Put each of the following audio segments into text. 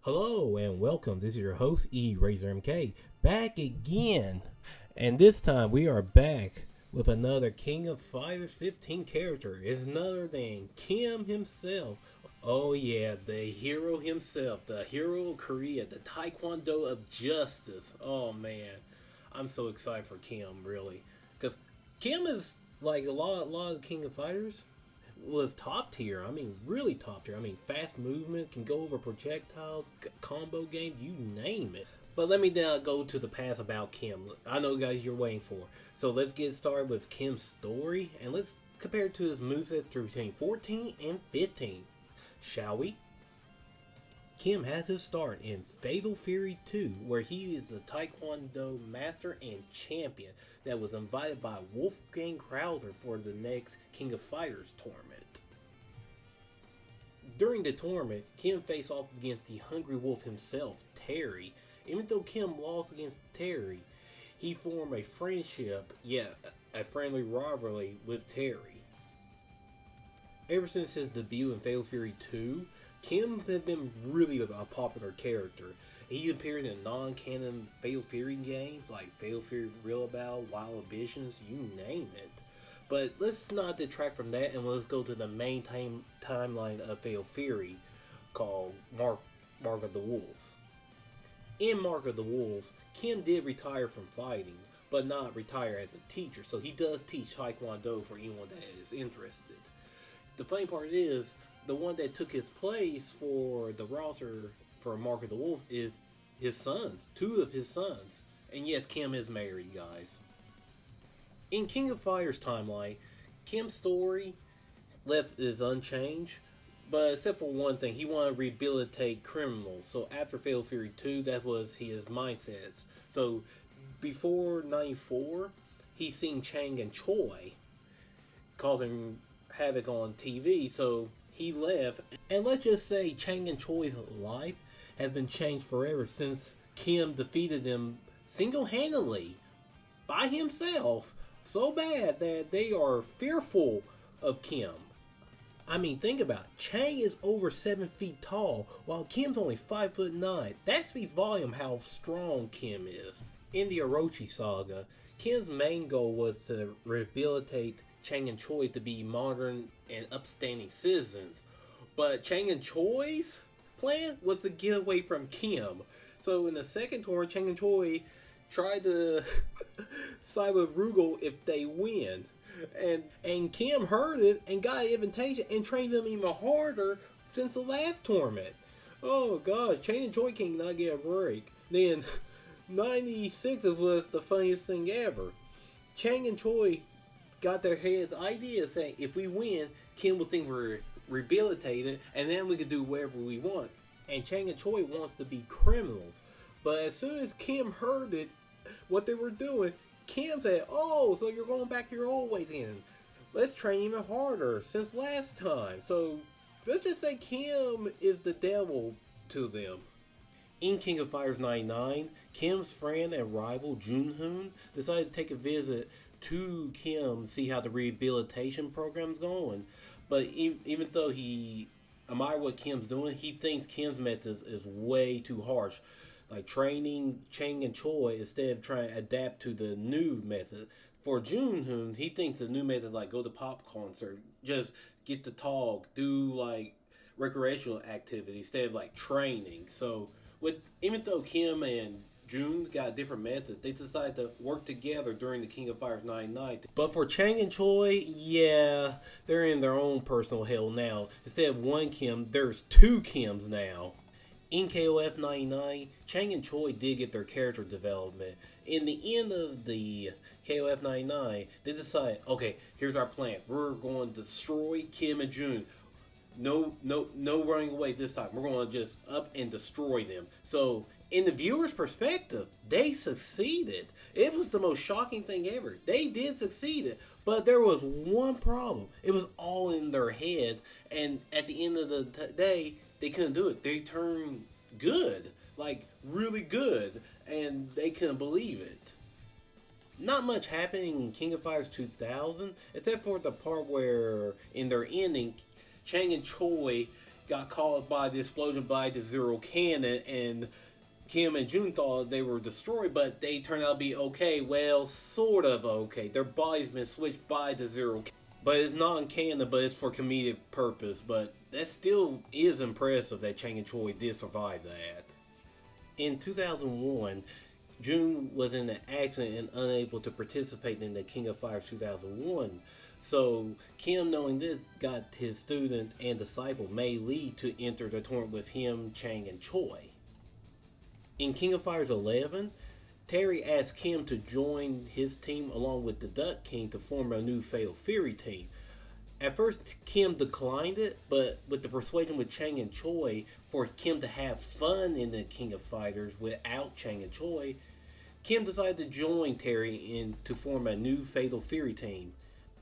Hello and welcome. This is your host ERazorMK back again, and this time we are back with another King of Fighters 15 character. It's none other than Kim himself. Oh yeah, the hero himself, the hero of Korea, the Taekwondo of Justice. Oh man, I'm so excited for Kim, really, because Kim is like a lot of King of Fighters was top tier. I mean, really top tier. I mean, fast movement, can go over projectiles, combo game, you name it. But let me now go to the past about Kim. I know, guys, you're waiting for. So let's get started with Kim's story, and let's compare it to his moveset between 14 and 15. Shall we? Kim has his start in Fatal Fury 2, where he is a Taekwondo master and champion that was invited by Wolfgang Krauser for the next King of Fighters tournament. During the tournament, Kim faced off against the Hungry Wolf himself, Terry. Even though Kim lost against Terry, he formed a friendship, a friendly rivalry with Terry. Ever since his debut in Fatal Fury 2, Kim has been really a popular character. He appeared in non-canon Fatal Fury games like Fatal Fury Real About, Wild Ambitions, you name it. But let's not detract from that, and let's go to the main timeline of Fatal Fury, called Mark of the Wolves. In Mark of the Wolves, Kim did retire from fighting, but not retire as a teacher, so he does teach Taekwondo for anyone that is interested. The funny part is, the one that took his place for the roster for Mark of the Wolf is his sons, two of his sons. And yes, Kim is married, guys. In King of Fighters timeline, Kim's story left is unchanged, but except for one thing, he wanted to rehabilitate criminals. So after Fatal Fury 2, that was his mindsets. So before 94, he seen Chang and Choi causing havoc on TV, so he left. And let's just say Chang and Choi's life has been changed forever since Kim defeated them single-handedly by himself, so bad that they are fearful of Kim. I mean, think about it. Chang is over 7 feet tall, while Kim's only 5'9". That speaks volume how strong Kim is. In the Orochi saga, Kim's main goal was to rehabilitate Chang and Choi to be modern and upstanding citizens. But Chang and Choi's plan was to get away from Kim. So in the second tour, Chang and Choi tried to side with Rugal if they win. And Kim heard it and got an invitation and trained them even harder since the last tournament. Oh gosh, Chang and Choi cannot get a break. Then 96 was the funniest thing ever. Chang and Choi got their heads idea saying if we win, Kim will think we're rehabilitated and then we can do whatever we want. And Chang and Choi wants to be criminals. But as soon as Kim heard it, what they were doing, Kim said, oh, so you're going back to your old ways again. Let's train even harder since last time. So let's just say Kim is the devil to them. In King of Fighters 99, Kim's friend and rival Junhoon decided to take a visit to Kim, see how the rehabilitation program's going. But even though he admires what Kim's doing, he thinks Kim's methods is way too harsh. Like training Chang and Choi instead of trying to adapt to the new method. For Junhoon, he thinks the new method is like go to pop concert, just get to talk, do like recreational activities instead of like training. So with even though Kim and June got different methods, they decided to work together during the King of Fighters 99. But for Chang and Choi, yeah, they're in their own personal hell now. Instead of one Kim, there's two Kims now. In KOF 99, Chang and Choi did get their character development. In the end of the KOF 99, they decided, okay, here's our plan. We're going to destroy Kim and June. No running away this time. We're going to just up and destroy them. So in the viewer's perspective, they succeeded. It was the most shocking thing ever. They did succeed, but there was one problem. It was all in their heads, and at the end of the day, they couldn't do it. They turned good, like really good, and they couldn't believe it. Not much happened in King of Fighters 2000, except for the part where in their ending, Chang and Choi got caught by the explosion by the Zero Cannon, and Kim and June thought they were destroyed, but they turned out to be okay. Well, sort of okay. Their body's been switched by the Zero Cannon. But it's not in canon, but it's for comedic purpose. But that still is impressive that Chang and Choi did survive that. In 2001, June was in an accident and unable to participate in the King of Fighters 2001. So Kim, knowing this, got his student and disciple Mei Lee to enter the tournament with him, Chang, and Choi. In King of Fighters 11, Terry asked Kim to join his team along with the Duck King to form a new Fatal Fury team. At first, Kim declined it, but with the persuasion with Chang and Choi for Kim to have fun in the King of Fighters without Chang and Choi, Kim decided to join Terry in to form a new Fatal Fury team.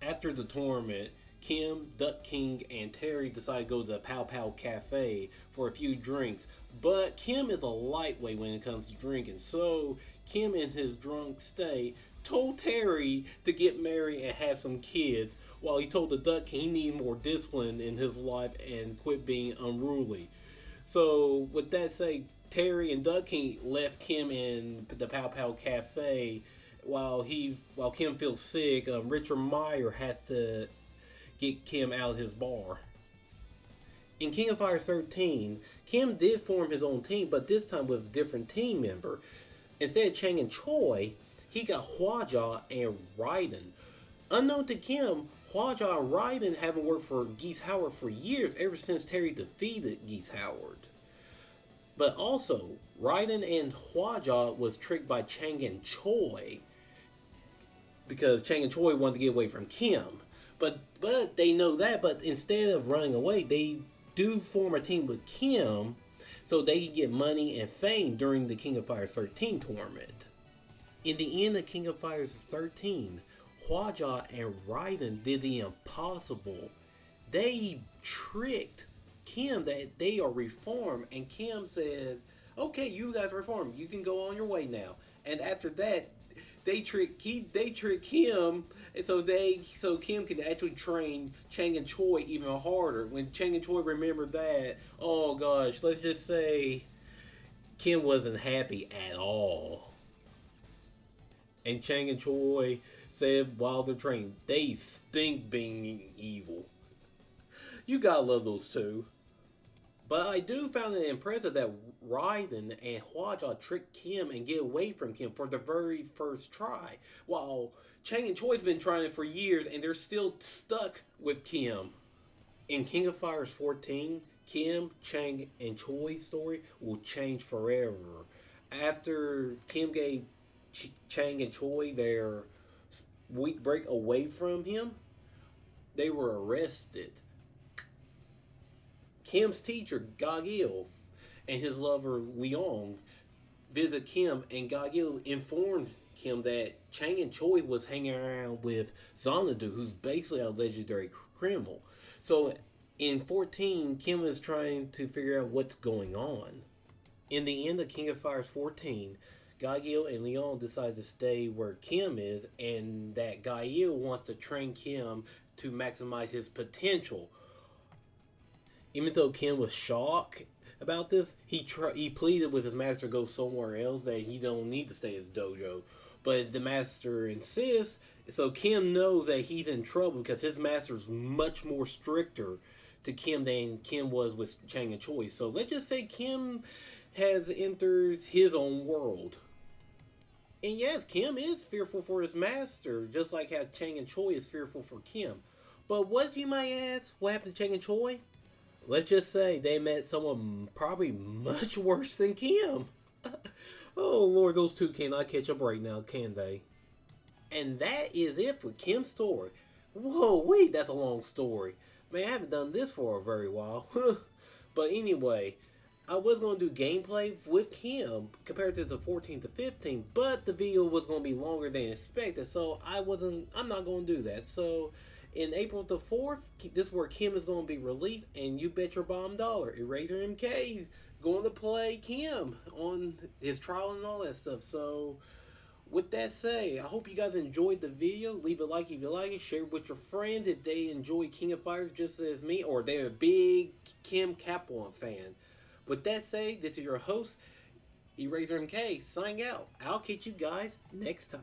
After the tournament, Kim, Duck King, and Terry decided to go to the Pow Pow Cafe for a few drinks. But Kim is a lightweight when it comes to drinking, so Kim, in his drunk state, told Terry to get married and have some kids, while he told the Duck King he needed more discipline in his life and quit being unruly. So, with that said, Terry and Duck King left Kim in the Pow Pow Cafe while Kim feels sick. Richard Meyer has to get Kim out of his bar. In King of Fighters 13, Kim did form his own team, but this time with a different team member. Instead of Chang and Choi, he got Hwaja and Raiden. Unknown to Kim, Hwaja and Raiden haven't worked for Geese Howard for years, ever since Terry defeated Geese Howard. But also, Raiden and Hwaja was tricked by Chang and Choi because Chang and Choi wanted to get away from Kim. But they know that, but instead of running away, they do form a team with Kim so they can get money and fame during the King of Fighters 13 tournament. In the end of King of Fighters 13, Hwaja and Raiden did the impossible. They tricked Kim that they are reformed, and Kim said, "Okay, you guys are reformed. You can go on your way now." And after that, they trick Kim, and so Kim could actually train Chang and Choi even harder. When Chang and Choi remembered that, oh gosh, let's just say Kim wasn't happy at all. And Chang and Choi said while they're training, they stink being evil. You gotta love those two. But I do find it impressive that Raiden and Hwaja tricked Kim and get away from Kim for the very first try, while Chang and Choi's been trying it for years and they're still stuck with Kim. In King of Fighters 14, Kim, Chang, and Choi's story will change forever. After Kim gave Chang and Choi their week break away from him, they were arrested. Kim's teacher, Gagil, and his lover, Leong, visit Kim, and Gagil informed Kim that Chang and Choi was hanging around with Xanadu, who's basically a legendary criminal. So in 14, Kim is trying to figure out what's going on. In the end of King of Fighters 14, Gagil and Leon decide to stay where Kim is, and that Gagil wants to train Kim to maximize his potential. Even though Kim was shocked about this, he pleaded with his master to go somewhere else, that he don't need to stay at his dojo. But the master insists, so Kim knows that he's in trouble because his master's much more stricter to Kim than Kim was with Chang and Choi. So let's just say Kim has entered his own world. And yes, Kim is fearful for his master, just like how Chang and Choi is fearful for Kim. But what, you might ask, what happened to Chang and Choi? Let's just say they met someone probably much worse than Kim. Oh Lord, those two cannot catch up right now, can they? And that is it for Kim's story. Whoa, wait, that's a long story. Man, I haven't done this for a very while. But anyway, I was going to do gameplay with Kim compared to the 14 to 15, but the video was going to be longer than expected, so I'm not going to do that. So in April the 4th, this is where Kim is going to be released, and you bet your bomb dollar, Eraser MK is going to play Kim on his trial and all that stuff. So With that said, I hope you guys enjoyed the video. Leave a like if you like it. Share it with your friends if they enjoy King of Fighters just as me, or they're a big Kim Capone fan. With that said, this is your host, Eraser MK, signing out. I'll catch you guys next time.